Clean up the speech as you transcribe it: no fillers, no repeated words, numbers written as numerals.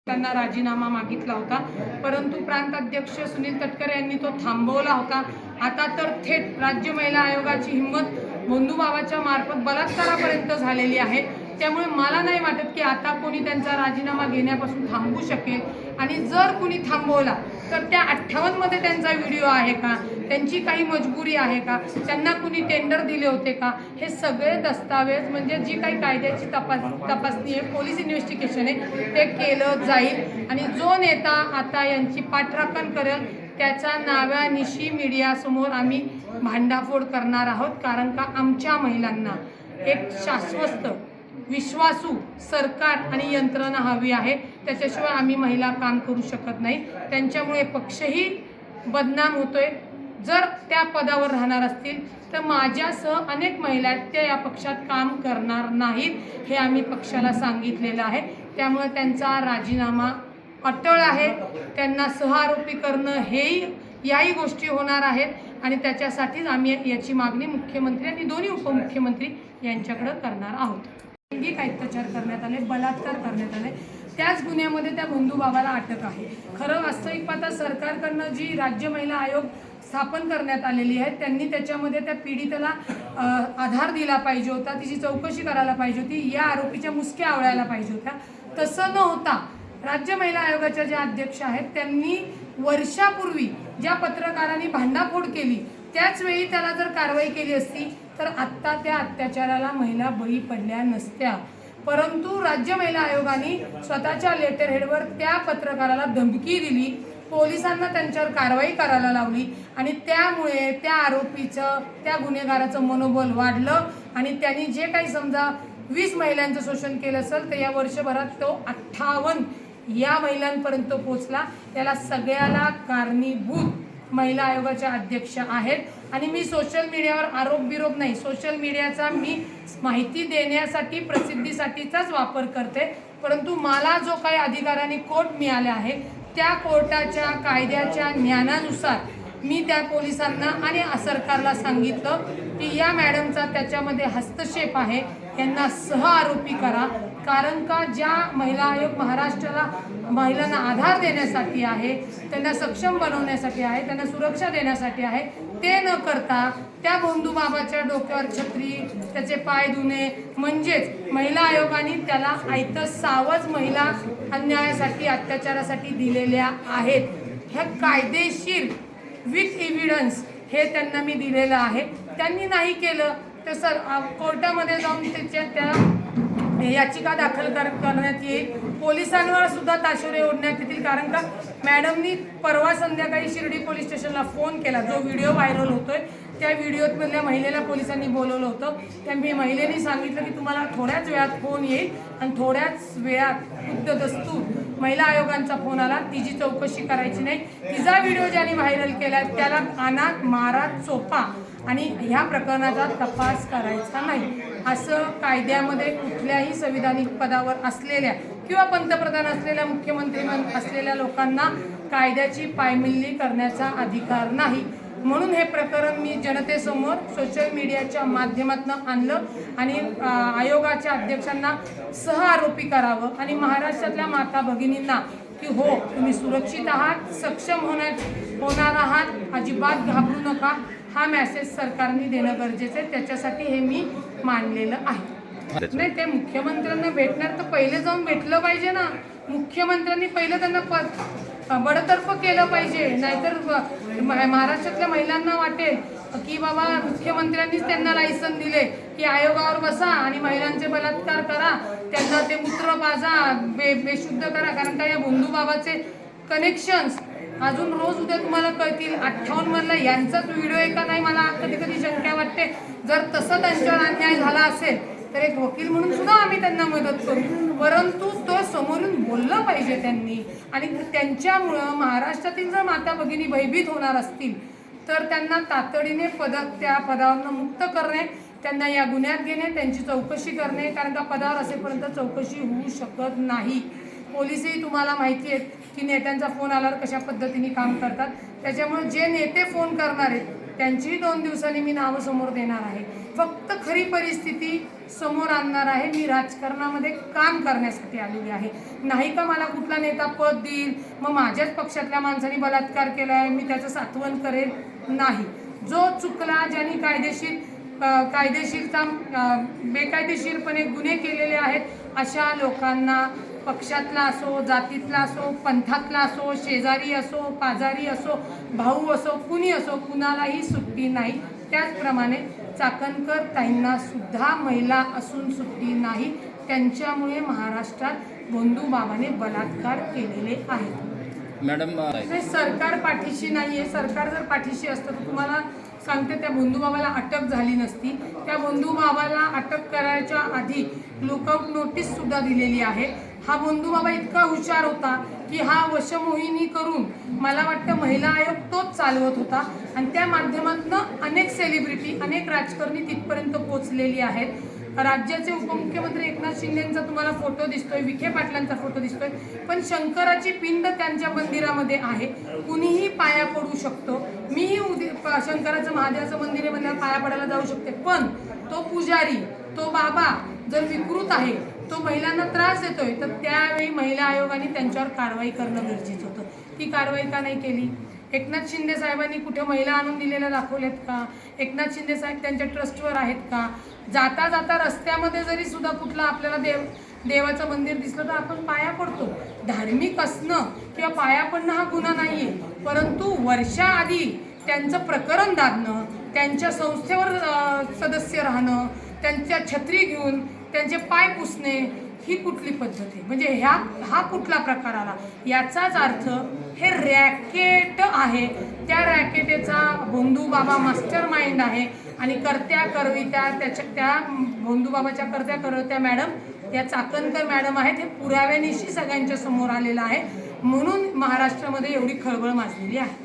त्यांना राजीनामा मागितला होता, परंतु प्रांत अध्यक्ष सुनील तटकरे यांनी तो थांबवला होता। आता तर थेट राज्य महिला आयोगाची हिंमत भोंदूबाबाच्या मार्फत बलात्कारापर्यंत झालेली आहे। त्यामुळे मला नाही वाटत की आता कोणी त्यांचा राजीनामा घेण्यापासून थांबवू शकेल। आणि जर कोणी थांबवला तर त्या 58 मध्ये त्यांचा व्हिडिओ आहे का, त्यांची काही मजबुरी आहे का, त्यांना कोणी टेंडर दिले होते का, हे सगळे दस्तावेज म्हणजे जी काही कायद्याची तपासणी आहे, पोलीस इन्व्हेस्टिगेशन आहे, ते केलं जाईल। आणि जो नेता आता यांची पाठराखण करेल त्याच्या नावानिशी मीडियासमोर आम्ही भांडाफोड करणार आहोत। कारण का आमच्या महिलांना एक शाश्वत विश्वासू सरकार आणि यंत्रणा हवी आहे, त्याच्याशिवाय आम्ही महिला काम करू शकत नाही। त्यांच्यामुळे पक्षही बदनाम होतोय। जर त्या पदावर राहणार असतील तर माझ्यासह अनेक महिला आहेत त्या या पक्षात काम करणार नाहीत, हे आम्ही पक्षाला सांगितलेलं आहे। त्यामुळे त्यांचा राजीनामा अटळ आहे। त्यांना सहआरोपी करणं हेही याही गोष्टी होणार आहेत आणि त्याच्यासाठीच आम्ही याची मागणी मुख्यमंत्री आणि दोन्ही उपमुख्यमंत्री यांच्याकडे करणार आहोत। लैंगिक अत्याचार करण्यात आले, बलात्कार करण्यात आले, त्याच गुन्ह्यामध्ये त्या भोंदूबाबाला अटक आहे। खरं वास्तविक पाहता सरकारकडनं जी राज्य महिला आयोग स्थापन करण्यात आलेली आहे त्यांनी त्याच्यामध्ये त्या पीडितेला आधार दिला पाहिजे होता, तिची चौकशी करायला पाहिजे होती, या आरोपीच्या मुसक्या आवळायला पाहिजे होत्या। तसं न होता राज्य महिला आयोगाच्या ज्या अध्यक्ष आहेत त्यांनी वर्षापूर्वी ज्या पत्रकारांनी भांडाफोड केली त्याच वेळी त्याला जर कारवाई केली असती तर आत्ता त्या अत्याचाराला महिला बळी पडल्या नसत्या। परंतु राज्य महिला आयोगाने स्वतःच्या लेटर हेडवर त्या पत्रकाराला धमकी दिली, पोलिसांना त्यांच्यावर कारवाई करायला लावली आणि त्यामुळे त्या आरोपीचं त्या गुन्हेगाराचं मनोबल वाढलं आणि त्यांनी जे काही समजा 20 महिलांचं शोषण केलं असेल तर या वर्षभरात तो 58 या महिलांपर्यंत पोहोचला। त्याला सगळ्याला कारणीभूत महिला आयोगाच्या अध्यक्ष आहेत। आणि मी सोशल मीडियावर आरोप बिरोप नाही, सोशल मीडियाचा मी माहिती देण्यासाठी प्रसिद्धीसाठीचाच वापर करते। परंतु मला जो काही अधिकाराने कोर्ट मिळाले आहे त्या कोर्टाच्या कायद्याच्या ज्ञानानुसार मी त्या पोलिसांना आणि सरकारला सांगितलं की या मॅडमचा त्याच्यामध्ये हस्तक्षेप आहे, यांना सहआरोपी करा। कारण का ज्या महिला आयोग महाराष्ट्राला महिलांना आधार देण्यासाठी आहे, त्यांना सक्षम बनवण्यासाठी आहे, त्यांना सुरक्षा देण्यासाठी आहे, ते न करता त्या भोंदूबाबाच्या डोक्यावर छत्री, त्याचे पाय धुणे, म्हणजेच महिला आयोगाने त्याला आयतं सावज महिला अन्यायासाठी अत्याचारासाठी दिलेल्या आहेत। ह्या कायदेशीर विथ एव्हिडन्स हे त्यांना मी दिलेलं आहे। त्यांनी नाही केलं तर कोर्टामध्ये जाऊन त्या याचिका दाखल करण्यात येईल, पोलिसांवर सुद्धा ताशेरे ओढण्यात येतील। कारण का मॅडमनी परवा संध्याकाळी शिर्डी पोलीस स्टेशनला फोन केला, जो व्हिडिओ व्हायरल होतोय त्या व्हिडिओमधल्या महिलेला पोलिसांनी बोलवलं होतं। त्या महिलेने सांगितलं की तुम्हाला थोड्याच वेळात फोन येईल आणि थोड्याच वेळात खुद्द दस्तूर महिला आयोगांचा फोन आला, तिची चौकशी करायची नाही, तिचा व्हिडिओ ज्याने व्हायरल केला त्याला अनाथ मारा चोपा आणि ह्या प्रकरणाचा तपास करायचा नाही, असं कायद्यामध्ये कुठल्याही संविधानिक पदावर असलेल्या किंवा पंतप्रधान असलेल्या मुख्यमंत्री असलेल्या लोकांना कायद्याची पायमल्ली करण्याचा अधिकार नाही। म्हणून हे प्रकरण मी जनतेसमोर सोशल मीडियाच्या माध्यमातून आणलं आणि आयोगाच्या अध्यक्षांना सहआरोपी करावं आणि महाराष्ट्रातल्या माता भगिनींना की हो तुम्ही सुरक्षित आहात, सक्षम होणार आहात, अजिबात घाबरू नका, हा मेसेज सरकारने देणं गरजेचं आहे। त्याच्यासाठी हे मी मांडलेलं आहे। नाही ते मुख्यमंत्र्यांना भेटणार तर पहिले जाऊन भेटलं पाहिजे ना, मुख्यमंत्र्यांनी पहिलं त्यांना बडतर्फ केलं पाहिजे। नाहीतर महाराष्ट्रातल्या महिलांना वाटेल की बाबा मुख्यमंत्र्यांनीच त्यांना लायसन दिले की आयोगावर बसा आणि महिलांचे बलात्कार करा, त्यांना ते मूत्र पाजा, बेशुद्ध करा। कारण का या भोंदूबाबाचे कनेक्शन्स अजून रोज उद्या तुम्हाला कळतील। 58 मधला यांचाच व्हिडिओ आहे का नाही मला कधी कधी शंका वाटते। जर तसं त्यांच्यावर अन्याय झाला असेल तर एक वकील म्हणून सुद्धा आम्ही त्यांना मदत करू, परंतु तो समोरून बोललं पाहिजे त्यांनी। आणि त्यांच्यामुळं महाराष्ट्रातील जर माता भगिनी भयभीत होणार असतील तर त्यांना तातडीने त्या पदावरनं मुक्त करणे, त्यांना या गुन्ह्यात घेणे, त्यांची चौकशी करणे। कारण का पदावर असेपर्यंत चौकशी होऊ शकत नाही। पोलिसही तुम्हाला माहिती आहे की नेत्यांचा फोन आल्यावर कशा पद्धतीने काम करतात। त्याच्यामुळे जे नेते फोन करणार आहेत त्यांचीही 2 दिवसांनी मी नावं समोर देणार आहे। फक्त खरी परिस्थिती समोर आणणार आहे. मी राजकारणामध्ये काम करण्यासाठी आलेली आहे, नाही का मला कुठला नेता पद देईल, मग माझ्याच पक्षातल्या माणसाने बलात्कार केला आहे मी त्याचं सात्वन करेल, नाही. जो चुकला, ज्यांनी बेकायदेशीरपणे गुन्हे केलेले आहेत, अशा लोकांना पक्षातला असो, जातीतला असो, पंथातला असो, शेजारी असो, पाजारी असो, भाऊ असो, कुणी असो, कुणालाही सुट्टी नाही. त्याचप्रमाणे चाकणकर ताईंना सुद्धा महिला असून सुट्टी नाही. त्यांच्यामुळे महाराष्ट्रात भोंदूबाबाने बलात्कार केलेले आहेत. मॅडम, सरकार पाठीशी नाही आहे. सरकार जर पाठीशी असतं तर तुम्हाला सांगते त्या भोंदूबाबाला अटक झाली नसती. त्या भोंदूबाबाला अटक करायच्या आधी लुकआउट नोटीस सुद्धा दिलेली आहे. हा भोंदूबाबा इतका हुशार होता की हा वशमोहिनी करून मला वाटतं महिला आयोग तोच चालवत होता आणि त्या माध्यमातून अनेक सेलिब्रिटी, अनेक राजकारणी तिथपर्यंत पोहोचलेली आहेत. राज्याचे उपमुख्यमंत्री एकनाथ शिंदेंचा तुम्हाला फोटो दिसतोय, विखे पाटलांचा फोटो दिसतोय, पण शंकराची पिंड त्यांच्या मंदिरामध्ये आहे. कुणीही पाया पडू शकतो. मीही शंकराचं महादेवाचं मंदिर आहे म्हणजे पाया पडायला जाऊ शकते, पण तो पुजारी, तो बाबा जर विकृत आहे, तो महिलांना त्रास देतोय, तर त्यावेळी महिला आयोगाने त्यांच्यावर कारवाई करणं गरजेचं होतं. ती कारवाई का नाही केली? एकनाथ शिंदे साहेबांनी कुठे महिला आणून दिलेल्या दाखवल्यात का? एकनाथ शिंदे साहेब त्यांच्या ट्रस्टवर आहेत का? जाता जाता रस्त्यामध्ये जरी सुद्धा कुठलं आपल्याला देवाचं मंदिर दिसलं तर आपण पाया पडतो. धार्मिक असणं किंवा पाया पडणं हा गुन्हा नाहीये, परंतु वर्षाआधी त्यांचं प्रकरण दाबणं, त्यांच्या संस्थेवर सदस्य राहणं, त्यांच्या छत्री घेऊन त्यांचे पाय पुसणे, ही कुठली पद्धत आहे? म्हणजे हा कुठला प्रकार आला? याचाच अर्थ हे रॅकेट आहे. त्या रॅकेटेचा भोंदूबाबा मास्टर माइंड आहे आणि कर्त्या करवित्या त्या भोंदूबाबाच्या कर्त्या करवित्या मॅडम या चाकणकर मॅडम आहेत. हे पुराव्यानिशी सगळ्यांच्या समोर आलेलं आहे, म्हणून महाराष्ट्रामध्ये एवढी खळबळ माजलेली आहे.